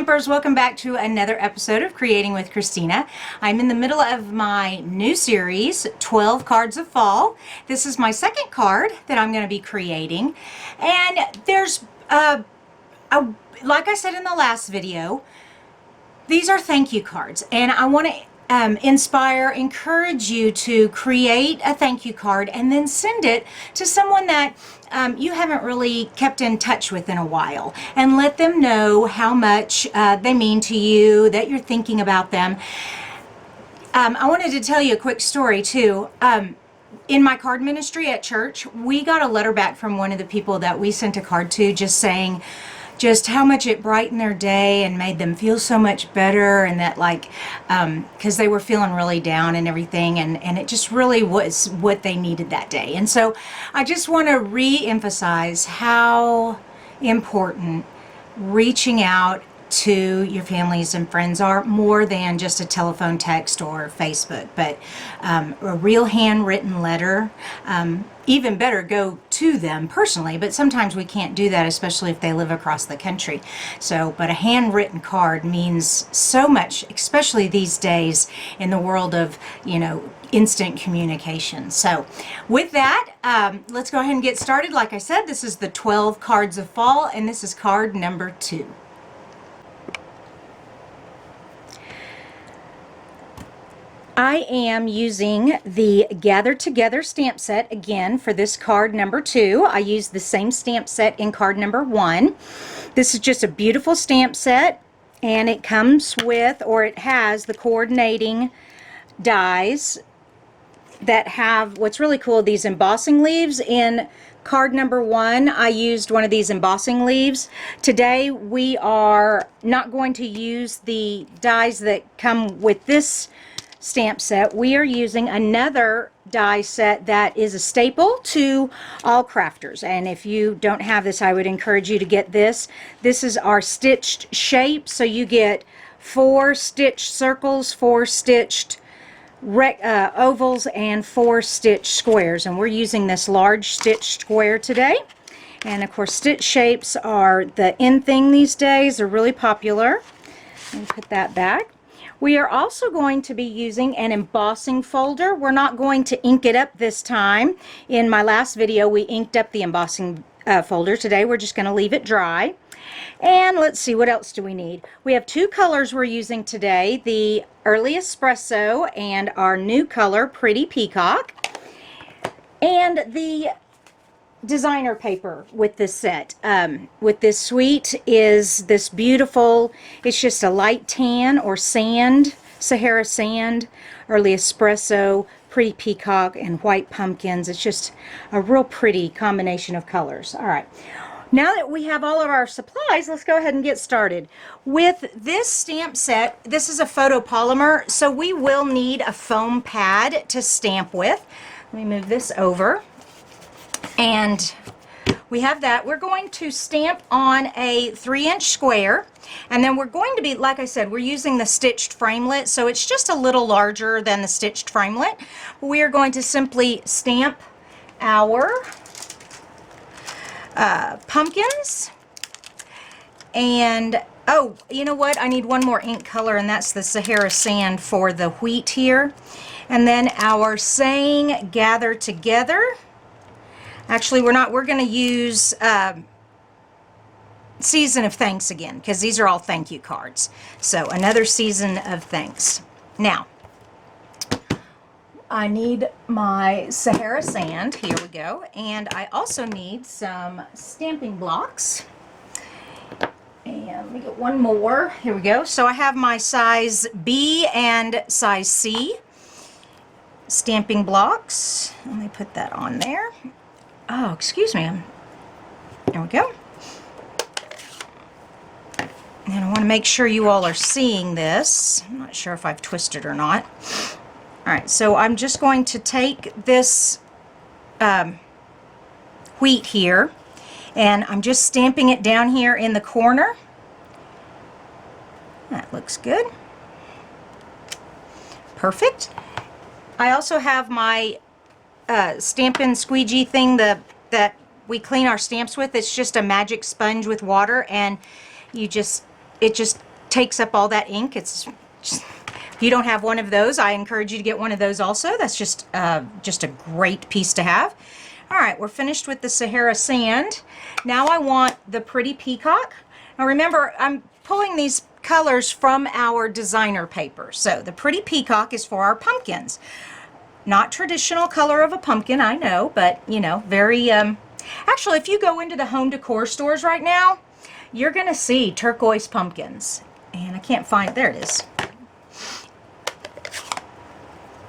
Stampers, welcome back to another episode of Creating with Kristina. I'm in the middle of my new series, 12 Cards of Fall. This is my second card that I'm going to be creating. And there's, like I said in the last video, these are thank you cards. And I want to encourage you to create a thank you card and then send it to someone that you haven't really kept in touch with in a while, and let them know how much they mean to you, that you're thinking about them. I wanted to tell you a quick story too. In my card ministry at church, we got a letter back from one of the people that we sent a card to, just saying just how much it brightened their day and made them feel so much better, and that because they were feeling really down and everything, and it just really was what they needed that day. And so I just want to re-emphasize how important reaching out to your families and friends are, more than just a telephone, text, or Facebook, but a real handwritten letter. Even better, go to them personally, but sometimes we can't do that, especially if they live across the country. So, but a handwritten card means so much, especially these days in the world of, instant communication. So with that, let's go ahead and get started. Like I said, this is the 12 Cards of Fall, and this is card number 2. I am using the Gather Together stamp set again for this card number 2. I used the same stamp set in card number 1. This is just a beautiful stamp set, and it comes with, or it has, the coordinating dies that have, what's really cool, these embossing leaves. In card number 1, I used one of these embossing leaves. Today we are not going to use the dies that come with this stamp set. We are using another die set that is a staple to all crafters, and if you don't have this, I would encourage you to get this. This is our stitched shape, so you get 4 stitched circles, 4 stitched ovals, and 4 stitched squares, and we're using this large stitched square today. And of course, stitch shapes are the in thing these days. They're really popular. Let me put that back. We are also going to be using an embossing folder. We're not going to ink it up this time. In my last video, we inked up the embossing folder. Today, we're just going to leave it dry. And let's see, what else do we need? We have 2 colors we're using today, the Early Espresso and our new color, Pretty Peacock. And the designer paper with this set, with this suite, is this beautiful, it's just a light tan or sand, Sahara sand, Early Espresso, Pretty Peacock, and white pumpkins. It's just a real pretty combination of colors. All right, now that we have all of our supplies, let's go ahead and get started. With this stamp set, this is a photopolymer, so we will need a foam pad to stamp with. Let me move this over. And we have that. We're going to stamp on a 3-inch square, and then we're going to be, like I said, we're using the stitched framelit, so it's just a little larger than the stitched framelit. We are going to simply stamp our pumpkins. And oh, you know what, I need one more ink color, and that's the Sahara sand for the wheat here. And then our saying, Gather Together. Actually, we're going to use Season of Thanks again, because these are all thank you cards. So another Season of Thanks. Now, I need my Sahara sand. Here we go. And I also need some stamping blocks. And let me get one more. Here we go. So I have my size B and size C stamping blocks. Let me put that on there. Oh, excuse me. There we go. And I want to make sure you all are seeing this. I'm not sure if I've twisted or not. All right, so I'm just going to take this wheat here, and I'm just stamping it down here in the corner. That looks good. Perfect. I also have my Stampin' Squeegee thing that we clean our stamps with. It's just a magic sponge with water, and it just takes up all that ink. It's just, if you don't have one of those, I encourage you to get one of those also. That's just a great piece to have. All right, we're finished with the Sahara Sand. Now I want the Pretty Peacock. Now remember, I'm pulling these colors from our designer paper. So the Pretty Peacock is for our pumpkins. Not traditional color of a pumpkin, I know, but you know, very, actually if you go into the home decor stores right now, you're gonna see turquoise pumpkins. And I can't find, there it is.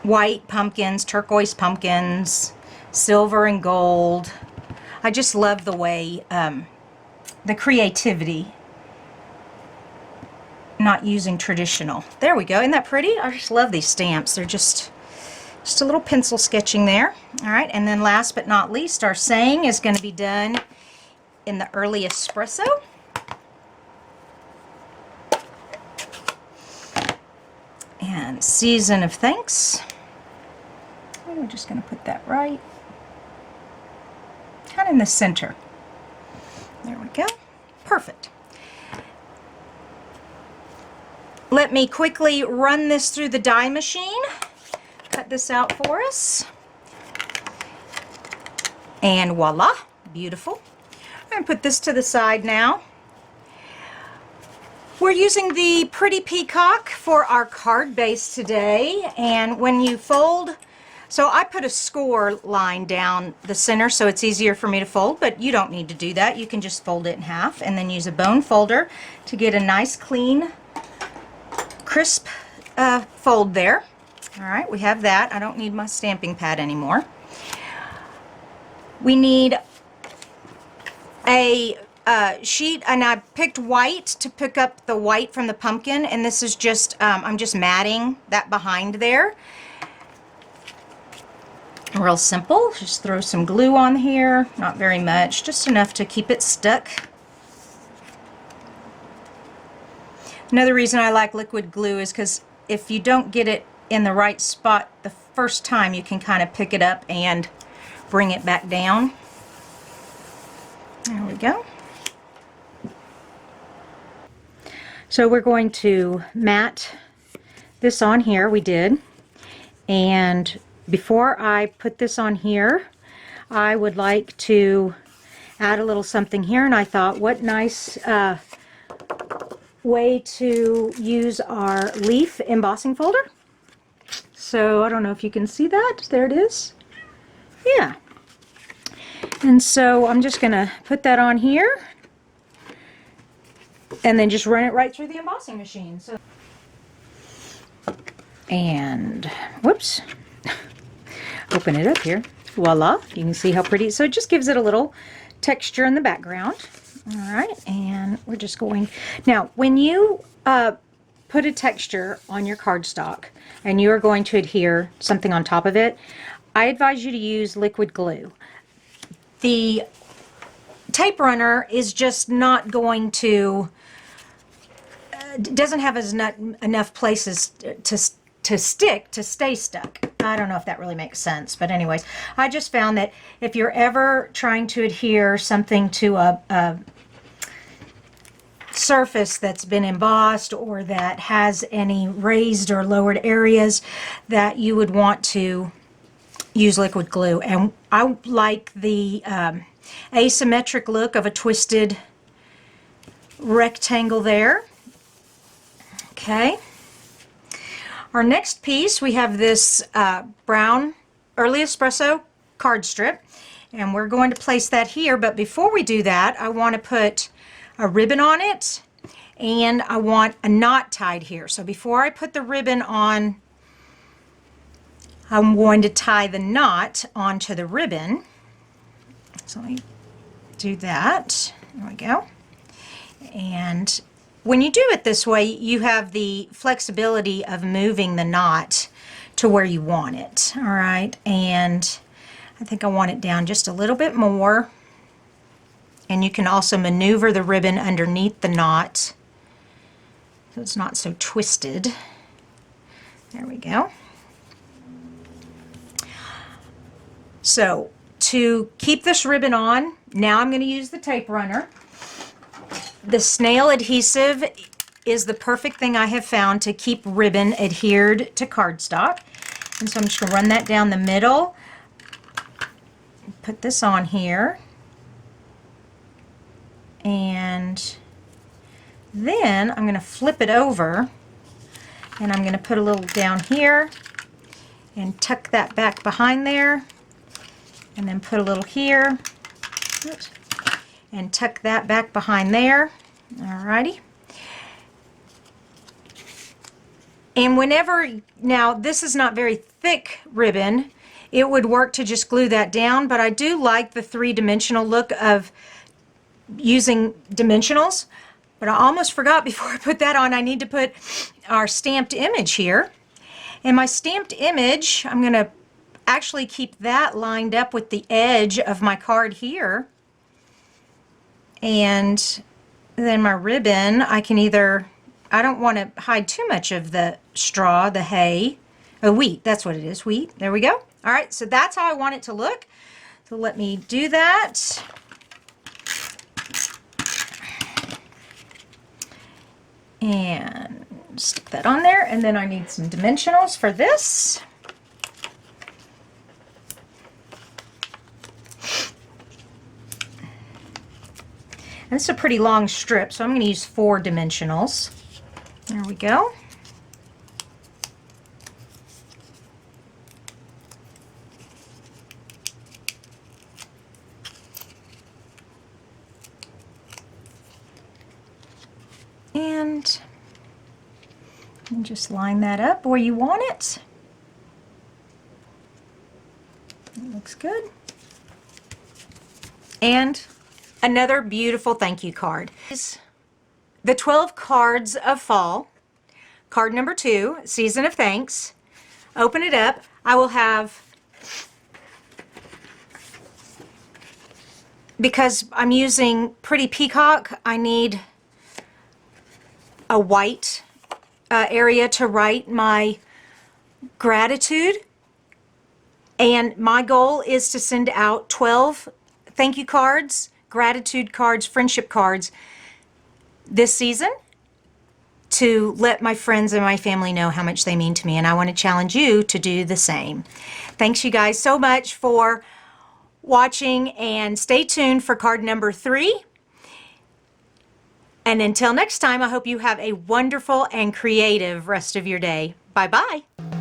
White pumpkins, turquoise pumpkins, silver and gold. I just love the way, the creativity, not using traditional. There we go, isn't that pretty? I just love these stamps. They're just a little pencil sketching there. All right, and then last but not least, our saying is going to be done in the early espresso. And season of thanks. And we're just going to put that right kind of in the center. There we go. Perfect. Let me quickly run this through the die machine. Cut this out for us. And voila, beautiful. I'm going to put this to the side now. We're using the Pretty Peacock for our card base today, and when you fold, so I put a score line down the center so it's easier for me to fold, but you don't need to do that. You can just fold it in half and then use a bone folder to get a nice clean crisp fold there. All right, we have that. I don't need my stamping pad anymore. We need a sheet, and I picked white to pick up the white from the pumpkin, and this is just, I'm just matting that behind there. Real simple. Just throw some glue on here, not very much, just enough to keep it stuck. Another reason I like liquid glue is because if you don't get it in the right spot the first time, you can kind of pick it up and bring it back down. There we go. So we're going to mat this on here, we did, and before I put this on here, I would like to add a little something here, and I thought what nice way to use our leaf embossing folder. So I don't know if you can see that. There it is. Yeah. And so I'm just going to put that on here and then just run it right through the embossing machine. So, and whoops, open it up here. Voila, you can see how pretty. So it just gives it a little texture in the background. All right, and we're just going, now when you put a texture on your cardstock and you are going to adhere something on top of it, I advise you to use liquid glue. The tape runner is just not going to, doesn't have enough places to stick, to stay stuck. I don't know if that really makes sense, but anyways, I just found that if you're ever trying to adhere something to a surface that's been embossed or that has any raised or lowered areas, that you would want to use liquid glue. And I like the asymmetric look of a twisted rectangle there. Okay. Our next piece, we have this brown Early Espresso card strip, and we're going to place that here, but before we do that, I want to put a ribbon on it, and I want a knot tied here. So before I put the ribbon on, I'm going to tie the knot onto the ribbon. So let me do that. There we go. And when you do it this way, you have the flexibility of moving the knot to where you want it. All right, and I think I want it down just a little bit more. And you can also maneuver the ribbon underneath the knot so it's not so twisted. There we go. So to keep this ribbon on, now I'm going to use the tape runner. The snail adhesive is the perfect thing I have found to keep ribbon adhered to cardstock. And so I'm just going to run that down the middle. Put this on here. And then I'm going to flip it over. And I'm going to put a little down here. And tuck that back behind there. And then put a little here. And tuck that back behind there. Alrighty. And whenever, now this is not very thick ribbon, it would work to just glue that down, but I do like the three-dimensional look of using dimensionals. But I almost forgot before I put that on, I need to put our stamped image here. And my stamped image, I'm going to actually keep that lined up with the edge of my card here. And then my ribbon, I can either, I don't want to hide too much of the straw, the hay, wheat, that's what it is, wheat. There we go. All right, so that's how I want it to look. So let me do that. And stick that on there, and then I need some dimensionals for this. And this is a pretty long strip, so I'm going to use 4 dimensionals. There we go. And just line that up where you want it. That looks good. And another beautiful thank you card is the 12 cards of fall. Card number 2, Season of Thanks. Open it up. I will have, because I'm using Pretty Peacock, I need a white area to write my gratitude. And my goal is to send out 12 thank you cards, gratitude cards, friendship cards this season to let my friends and my family know how much they mean to me. And I want to challenge you to do the same. Thanks you guys so much for watching, and stay tuned for card number 3. And until next time, I hope you have a wonderful and creative rest of your day. Bye-bye.